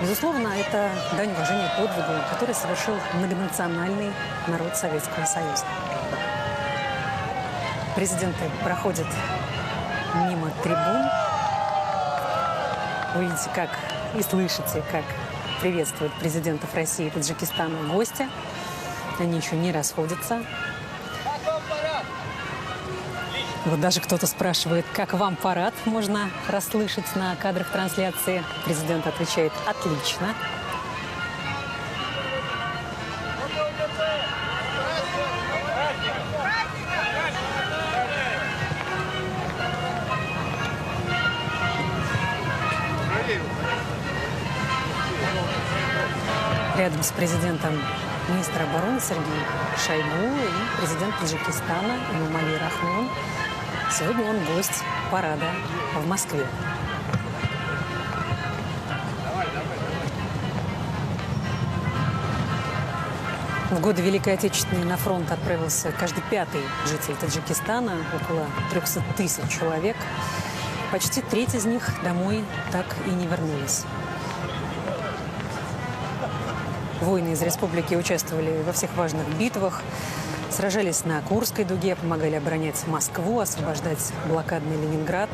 Безусловно, это дань уважения подвигу, который совершил многонациональный народ Советского Союза. Президенты проходят мимо трибун. Вы видите, как и слышите, как приветствуют президентов России и Таджикистана гости. Они еще не расходятся. Вот даже кто-то спрашивает, как вам парад, можно расслышать на кадрах трансляции. Президент отвечает: отлично. Рядом с президентом министр обороны Сергей Шойгу и президент Таджикистана Эмомали Рахмон. Сегодня он гость парада в Москве. В годы Великой Отечественной на фронт отправился каждый пятый житель Таджикистана, около 300 тысяч человек. Почти треть из них домой так и не вернулись. Воины из республики участвовали во всех важных битвах, сражались на Курской дуге, помогали оборонять Москву, освобождать блокадный Ленинград.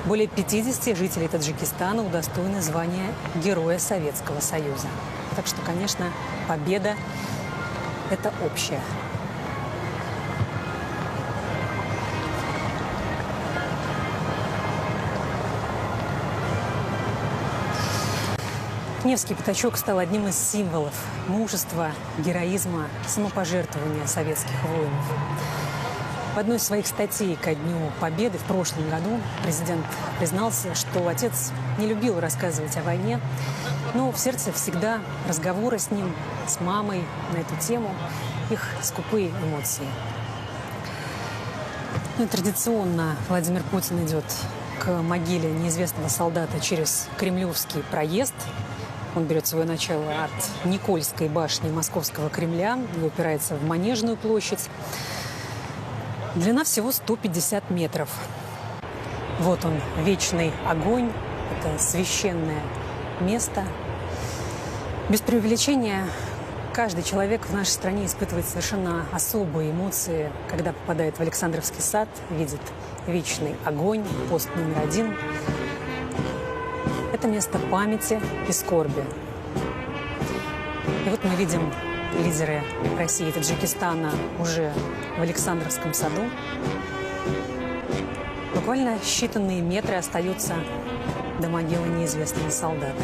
Более 50 жителей Таджикистана удостоены звания Героя Советского Союза. Так что, конечно, победа – это общая. Невский пятачок стал одним из символов мужества, героизма, самопожертвования советских воинов. В одной из своих статей ко Дню Победы в прошлом году президент признался, что отец не любил рассказывать о войне, но в сердце всегда разговоры с ним, с мамой на эту тему, их скупые эмоции. Ну и традиционно Владимир Путин идет к могиле неизвестного солдата через Кремлевский проезд. Он берет свое начало от Никольской башни Московского Кремля и упирается в Манежную площадь. Длина всего 150 метров. Вот он, вечный огонь. Это священное место. Без преувеличения, каждый человек в нашей стране испытывает совершенно особые эмоции, когда попадает в Александровский сад, видит вечный огонь, пост номер 1. Это место памяти и скорби. И вот мы видим лидеры России и Таджикистана уже в Александровском саду. Буквально считанные метры остаются до могилы неизвестного солдата.